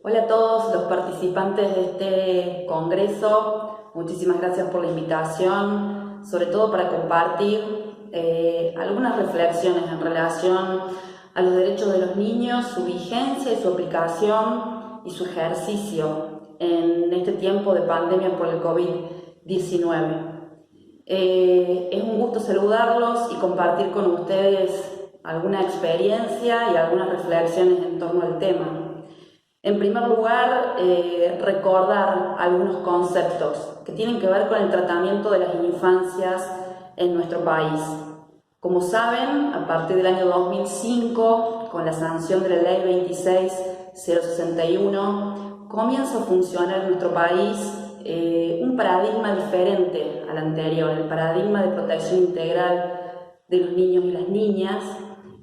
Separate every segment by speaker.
Speaker 1: Hola a todos los participantes de este congreso, muchísimas gracias por la invitación, sobre todo para compartir algunas reflexiones en relación a los derechos de los niños, su vigencia y su aplicación y su ejercicio en este tiempo de pandemia por el COVID-19. Es un gusto saludarlos y compartir con ustedes alguna experiencia y algunas reflexiones en torno al tema. En primer lugar, recordar algunos conceptos que tienen que ver con el tratamiento de las infancias en nuestro país. Como saben, a partir del año 2005, con la sanción de la Ley 26061, comienza a funcionar en nuestro país un paradigma diferente al anterior, el paradigma de protección integral de los niños y las niñas,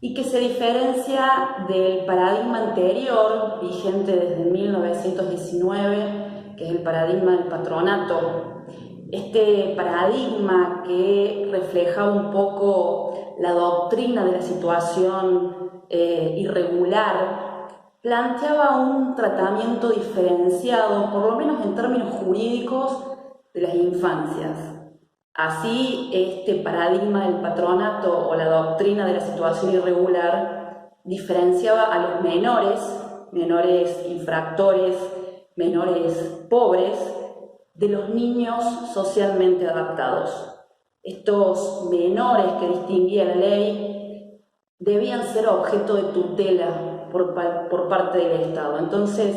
Speaker 1: y que se diferencia del paradigma anterior, vigente desde 1919, que es el paradigma del patronato. Este paradigma que refleja un poco la doctrina de la situación irregular, planteaba un tratamiento diferenciado, por lo menos en términos jurídicos, de las infancias. Así, este paradigma del patronato o la doctrina de la situación irregular diferenciaba a los menores infractores, menores pobres, de los niños socialmente adaptados. Estos menores que distinguía la ley debían ser objeto de tutela por parte del Estado. Entonces,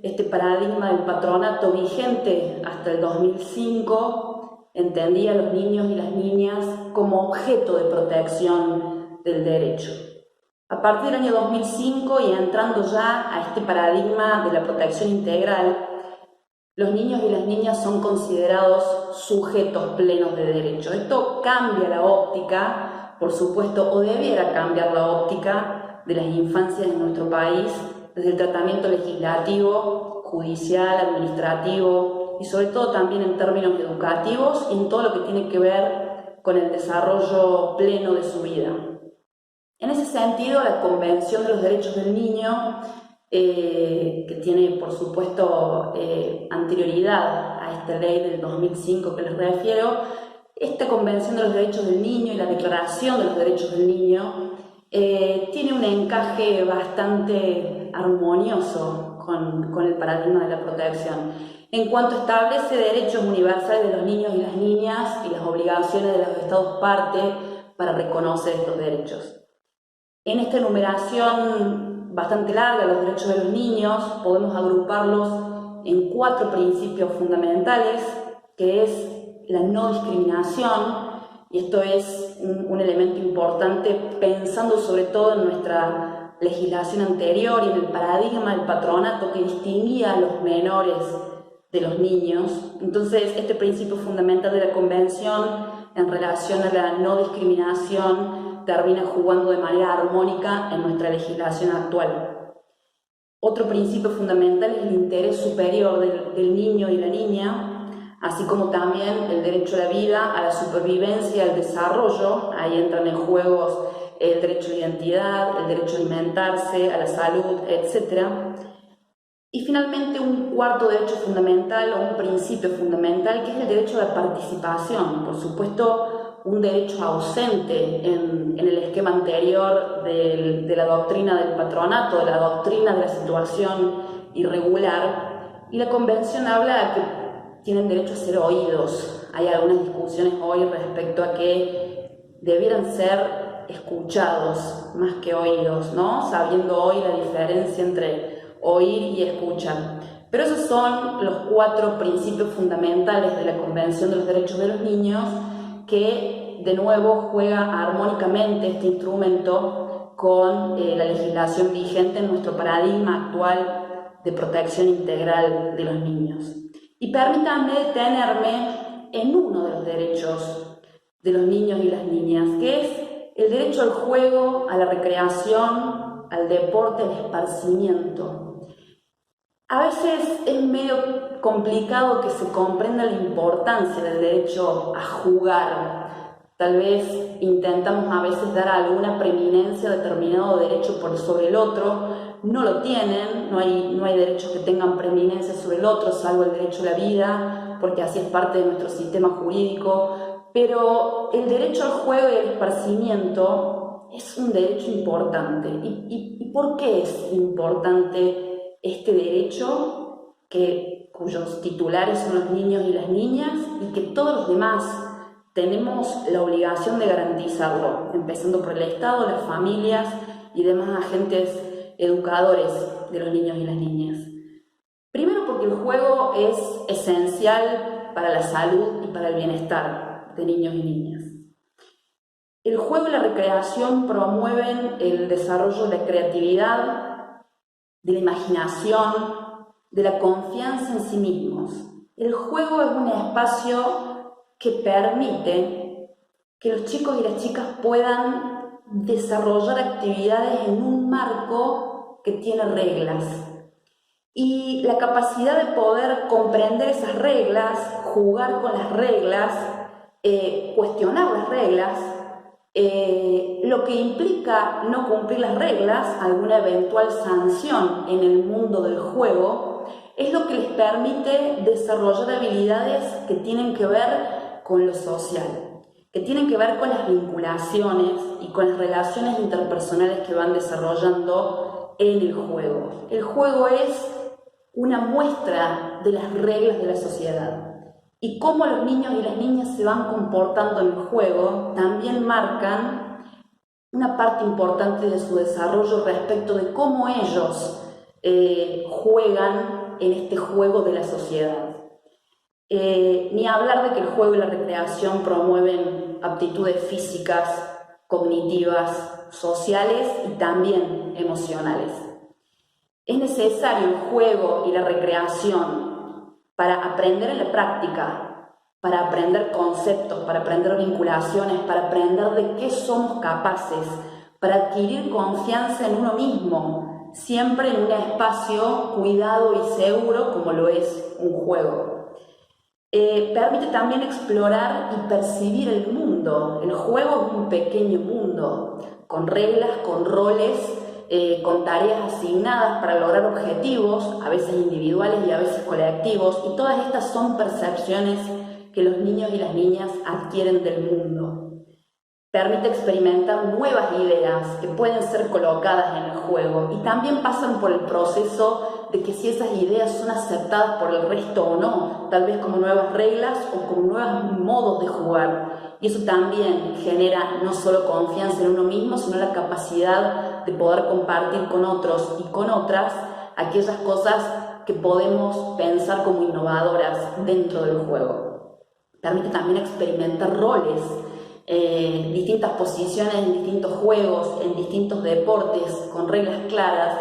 Speaker 1: este paradigma del patronato vigente hasta el 2005 entendía a los niños y las niñas como objeto de protección del derecho. A partir del año 2005 y entrando ya a este paradigma de la protección integral, los niños y las niñas son considerados sujetos plenos de derecho. Esto cambia la óptica, por supuesto, o debiera cambiar la óptica de las infancias en nuestro país, desde el tratamiento legislativo, judicial, administrativo y sobre todo también en términos educativos y en todo lo que tiene que ver con el desarrollo pleno de su vida. En ese sentido, la Convención de los Derechos del Niño, que tiene por supuesto anterioridad a esta ley del 2005 que les refiero, esta Convención de los Derechos del Niño y la Declaración de los Derechos del Niño tiene un encaje bastante armonioso con el paradigma de la protección, en cuanto establece derechos universales de los niños y las niñas y las obligaciones de los Estados parte para reconocer estos derechos. En esta enumeración bastante larga de los derechos de los niños podemos agruparlos en 4 principios fundamentales, que es la no discriminación, y esto es un elemento importante pensando sobre todo en nuestra legislación anterior y en el paradigma del patronato que distinguía a los menores de los niños. Entonces, este principio fundamental de la Convención en relación a la no discriminación termina jugando de manera armónica en nuestra legislación actual. Otro principio fundamental es el interés superior del niño y la niña, así como también el derecho a la vida, a la supervivencia, al desarrollo. Ahí entran en juego el derecho a la identidad, el derecho a alimentarse, a la salud, etc. Y finalmente un cuarto derecho fundamental o un principio fundamental, que es el derecho a la participación. Por supuesto, un derecho ausente en el esquema anterior de la doctrina del patronato, de la doctrina de la situación irregular. Y la Convención habla de que tienen derecho a ser oídos. Hay algunas discusiones hoy respecto a que debieran ser escuchados más que oídos, ¿no? Sabiendo hoy la diferencia entre oír y escuchar. Pero esos son los 4 principios fundamentales de la Convención de los Derechos de los Niños, que de nuevo juega armónicamente este instrumento con la legislación vigente en nuestro paradigma actual de protección integral de los niños. Y permítanme detenerme en uno de los derechos de los niños y las niñas, que es el derecho al juego, a la recreación, al deporte, al esparcimiento. A veces es complicado que se comprenda la importancia del derecho a jugar, tal vez intentamos a veces dar alguna preeminencia a determinado derecho por sobre el otro, no lo tienen, no hay derechos que tengan preeminencia sobre el otro, salvo el derecho a la vida, porque así es parte de nuestro sistema jurídico, pero el derecho al juego y al esparcimiento es un derecho importante. ¿Y por qué es importante este derecho cuyos titulares son los niños y las niñas y que todos los demás tenemos la obligación de garantizarlo, empezando por el Estado, las familias y demás agentes educadores de los niños y las niñas? Primero porque el juego es esencial para la salud y para el bienestar de niños y niñas. El juego y la recreación promueven el desarrollo de la creatividad, de la imaginación, de la confianza en sí mismos. El juego es un espacio que permite que los chicos y las chicas puedan desarrollar actividades en un marco que tiene reglas. Y la capacidad de poder comprender esas reglas, jugar con las reglas, cuestionar las reglas, lo que implica no cumplir las reglas, alguna eventual sanción en el mundo del juego, es lo que les permite desarrollar habilidades que tienen que ver con lo social, que tienen que ver con las vinculaciones y con las relaciones interpersonales que van desarrollando en el juego. El juego es una muestra de las reglas de la sociedad. Y cómo los niños y las niñas se van comportando en el juego también marcan una parte importante de su desarrollo respecto de cómo ellos juegan en este juego de la sociedad. Ni hablar de que el juego y la recreación promueven aptitudes físicas, cognitivas, sociales y también emocionales. Es necesario el juego y la recreación para aprender en la práctica, para aprender conceptos, para aprender vinculaciones, para aprender de qué somos capaces, para adquirir confianza en uno mismo, siempre en un espacio cuidado y seguro como lo es un juego. Permite también explorar y percibir el mundo. El juego es un pequeño mundo, con reglas, con roles, con tareas asignadas para lograr objetivos, a veces individuales y a veces colectivos, y todas estas son percepciones que los niños y las niñas adquieren del mundo. Permite experimentar nuevas ideas que pueden ser colocadas en el juego y también pasan por el proceso de que si esas ideas son aceptadas por el resto o no, tal vez como nuevas reglas o como nuevos modos de jugar. Y eso también genera no solo confianza en uno mismo, sino la capacidad de poder compartir con otros y con otras aquellas cosas que podemos pensar como innovadoras dentro del juego. Permite también experimentar roles, distintas posiciones en distintos juegos, en distintos deportes, con reglas claras,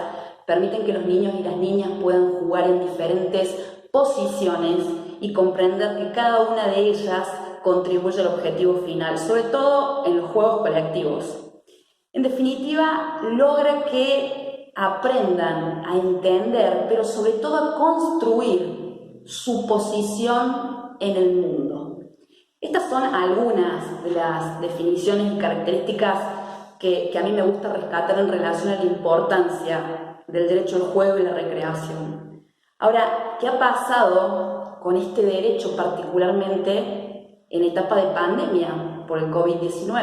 Speaker 1: permiten que los niños y las niñas puedan jugar en diferentes posiciones y comprender que cada una de ellas contribuye al objetivo final, sobre todo en los juegos colectivos. En definitiva, logra que aprendan a entender, pero sobre todo a construir su posición en el mundo. Estas son algunas de las definiciones y características que a mí me gusta rescatar en relación a la importancia del derecho al juego y la recreación. Ahora, ¿qué ha pasado con este derecho particularmente en etapa de pandemia por el COVID-19?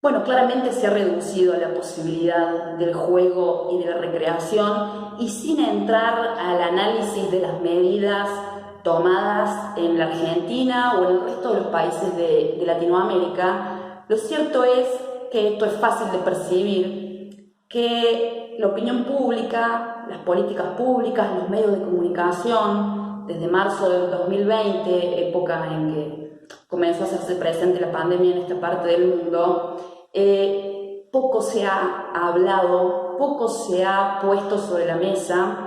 Speaker 1: Bueno, claramente se ha reducido la posibilidad del juego y de la recreación, y sin entrar al análisis de las medidas tomadas en la Argentina o en el resto de los países de Latinoamérica, lo cierto es que esto es fácil de percibir, que la opinión pública, las políticas públicas, los medios de comunicación, desde marzo del 2020, época en que comenzó a hacerse presente la pandemia en esta parte del mundo, poco se ha hablado, poco se ha puesto sobre la mesa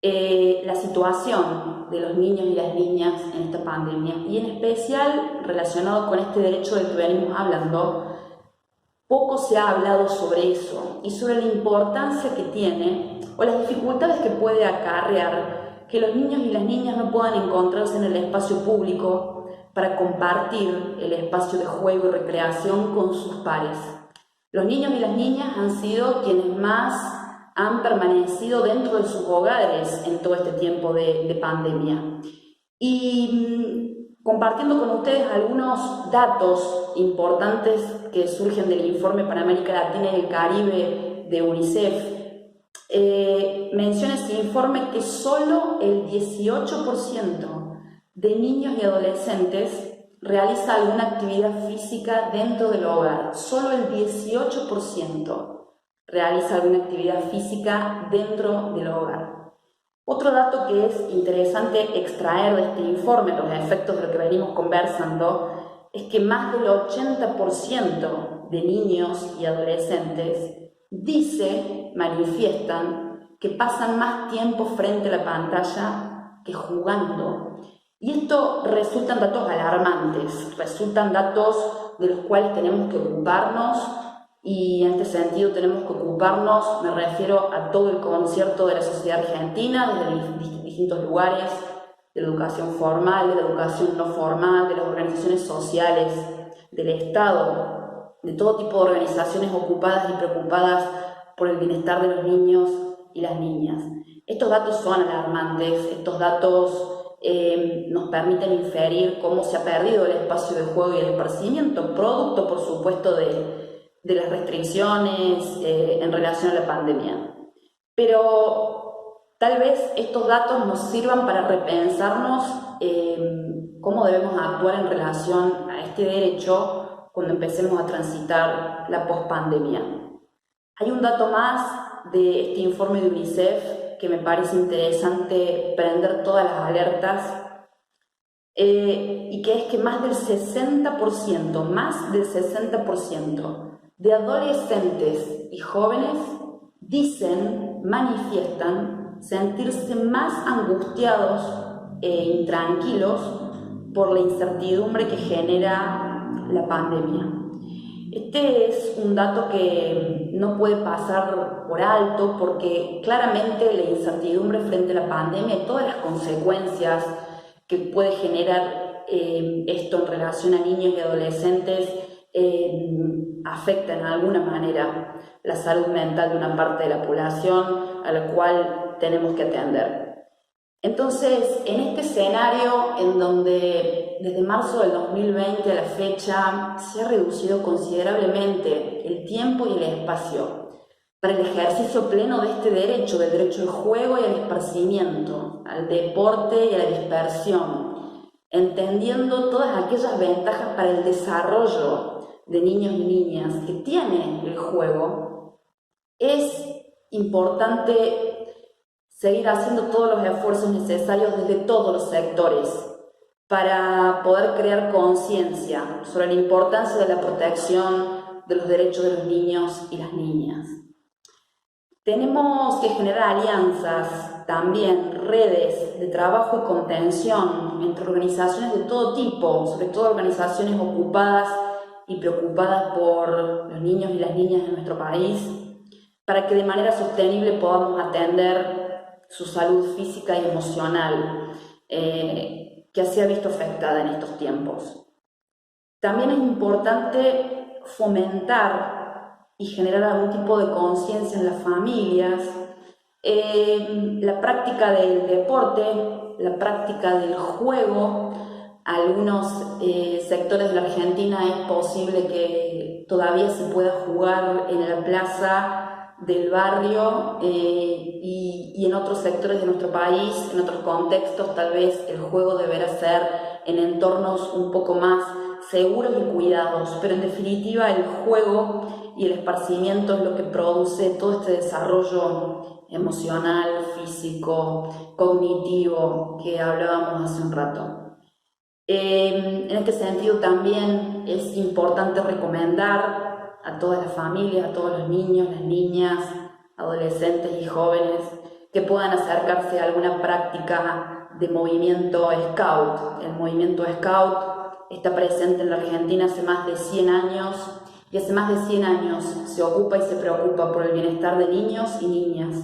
Speaker 1: la situación de los niños y las niñas en esta pandemia, y en especial relacionado con este derecho del que venimos hablando. Poco se ha hablado sobre eso y sobre la importancia que tiene o las dificultades que puede acarrear que los niños y las niñas no puedan encontrarse en el espacio público para compartir el espacio de juego y recreación con sus pares. Los niños y las niñas han sido quienes más han permanecido dentro de sus hogares en todo este tiempo de pandemia. Y compartiendo con ustedes algunos datos importantes que surgen del informe para América Latina y el Caribe de UNICEF, menciona ese informe que solo el 18% de niños y adolescentes realiza alguna actividad física dentro del hogar. Solo el 18% realiza alguna actividad física dentro del hogar. Otro dato que es interesante extraer de este informe, los efectos de lo que venimos conversando, es que más del 80% de niños y adolescentes manifiestan que pasan más tiempo frente a la pantalla que jugando. Y esto resultan datos alarmantes, resultan datos de los cuales tenemos que ocuparnos, y en este sentido tenemos que ocuparnos, me refiero a todo el concierto de la sociedad argentina, desde distintos lugares, de la educación formal, de la educación no formal, de las organizaciones sociales, del Estado, de todo tipo de organizaciones ocupadas y preocupadas por el bienestar de los niños y las niñas. Estos datos son alarmantes, estos datos nos permiten inferir cómo se ha perdido el espacio de juego y el esparcimiento, producto, por supuesto, de las restricciones en relación a la pandemia. Pero tal vez estos datos nos sirvan para repensarnos cómo debemos actuar en relación a este derecho cuando empecemos a transitar la pospandemia. Hay un dato más de este informe de UNICEF que me parece interesante prender todas las alertas, y que es que más del 60% de adolescentes y jóvenes manifiestan sentirse más angustiados e intranquilos por la incertidumbre que genera la pandemia. Este es un dato que no puede pasar por alto porque claramente la incertidumbre frente a la pandemia y todas las consecuencias que puede generar esto en relación a niños y adolescentes afecta en alguna manera la salud mental de una parte de la población a la cual tenemos que atender. Entonces, en este escenario en donde desde marzo del 2020 a la fecha se ha reducido considerablemente el tiempo y el espacio para el ejercicio pleno de este derecho, del derecho al juego y al esparcimiento, al deporte y a la dispersión, entendiendo todas aquellas ventajas para el desarrollo de niños y niñas que tiene el juego, es importante seguir haciendo todos los esfuerzos necesarios desde todos los sectores para poder crear conciencia sobre la importancia de la protección de los derechos de los niños y las niñas. Tenemos que generar alianzas, también redes de trabajo y contención entre organizaciones de todo tipo, sobre todo organizaciones ocupadas y preocupadas por los niños y las niñas de nuestro país, para que de manera sostenible podamos atender su salud física y emocional, que se ha visto afectada en estos tiempos. También es importante fomentar y generar algún tipo de conciencia en las familias, la práctica del deporte, la práctica del juego. Algunos sectores de la Argentina es posible que todavía se pueda jugar en la plaza del barrio, y en otros sectores de nuestro país, en otros contextos, tal vez el juego deberá ser en entornos un poco más seguros y cuidados, pero en definitiva el juego y el esparcimiento es lo que produce todo este desarrollo emocional, físico, cognitivo que hablábamos hace un rato. En este sentido también es importante recomendar a todas las familias, a todos los niños, las niñas, adolescentes y jóvenes que puedan acercarse a alguna práctica de movimiento Scout. El movimiento Scout está presente en la Argentina hace más de 100 años y hace más de 100 años se ocupa y se preocupa por el bienestar de niños y niñas,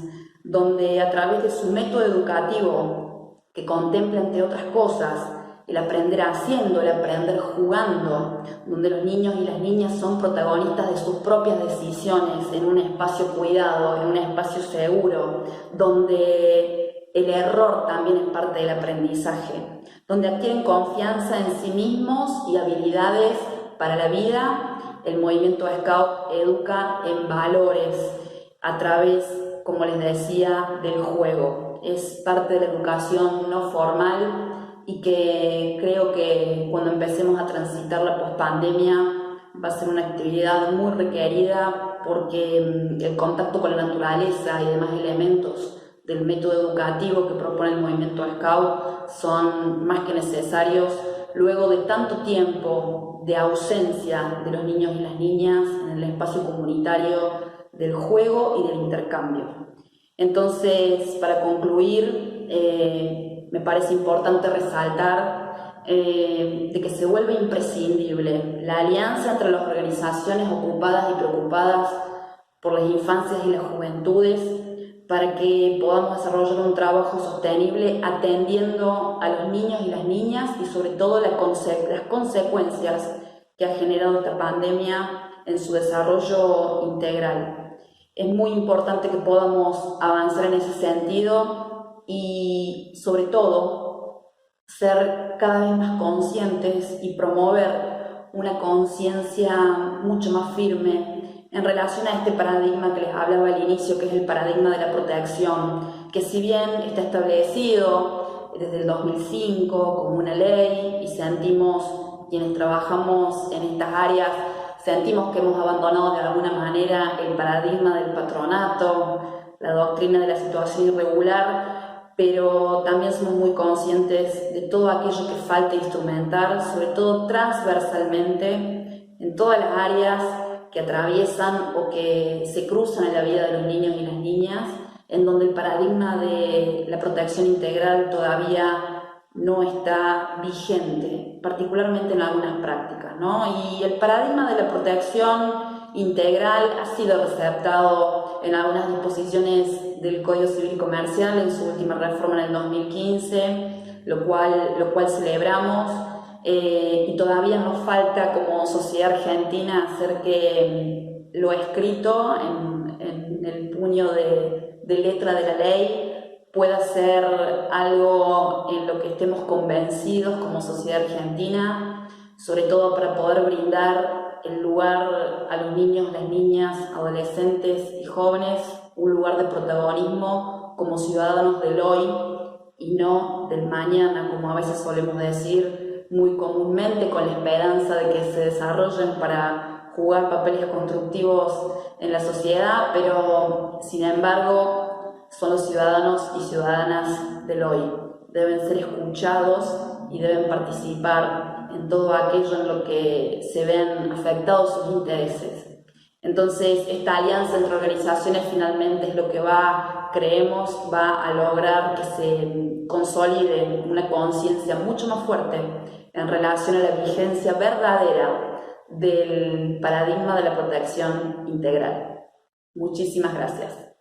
Speaker 1: donde a través de su método educativo, que contempla entre otras cosas el aprender haciendo, el aprender jugando, donde los niños y las niñas son protagonistas de sus propias decisiones en un espacio cuidado, en un espacio seguro, donde el error también es parte del aprendizaje, donde adquieren confianza en sí mismos y habilidades para la vida. El movimiento Scout educa en valores a través, como les decía, del juego. Es parte de la educación no formal y que creo que cuando empecemos a transitar la pospandemia va a ser una actividad muy requerida, porque el contacto con la naturaleza y demás elementos del método educativo que propone el movimiento Scout son más que necesarios luego de tanto tiempo de ausencia de los niños y las niñas en el espacio comunitario del juego y del intercambio. Entonces, para concluir, me parece importante resaltar de que se vuelve imprescindible la alianza entre las organizaciones ocupadas y preocupadas por las infancias y las juventudes para que podamos desarrollar un trabajo sostenible atendiendo a los niños y las niñas y sobre todo las consecuencias que ha generado esta pandemia en su desarrollo integral. Es muy importante que podamos avanzar en ese sentido y sobre todo ser cada vez más conscientes y promover una conciencia mucho más firme en relación a este paradigma que les hablaba al inicio, que es el paradigma de la protección, que si bien está establecido desde el 2005 como una ley y sentimos, quienes trabajamos en estas áreas, sentimos que hemos abandonado de alguna manera el paradigma del patronato, la doctrina de la situación irregular, pero también somos muy conscientes de todo aquello que falta instrumentar, sobre todo transversalmente, en todas las áreas que atraviesan o que se cruzan en la vida de los niños y las niñas, en donde el paradigma de la protección integral todavía no está vigente, particularmente en algunas prácticas, ¿no? Y el paradigma de la protección integral ha sido receptado en algunas disposiciones del Código Civil y Comercial en su última reforma en el 2015, lo cual celebramos, y todavía nos falta como sociedad argentina hacer que lo escrito en el puño de letra de la ley pueda ser algo en lo que estemos convencidos como sociedad argentina, sobre todo para poder brindar el lugar a los niños, las niñas, adolescentes y jóvenes, un lugar de protagonismo como ciudadanos del hoy y no del mañana, como a veces solemos decir muy comúnmente, con la esperanza de que se desarrollen para jugar papeles constructivos en la sociedad, pero sin embargo son los ciudadanos y ciudadanas del hoy. Deben ser escuchados y deben participar en todo aquello en lo que se ven afectados sus intereses. Entonces, esta alianza entre organizaciones finalmente es lo que creemos, va a lograr que se consolide una conciencia mucho más fuerte en relación a la vigencia verdadera del paradigma de la protección integral. Muchísimas gracias.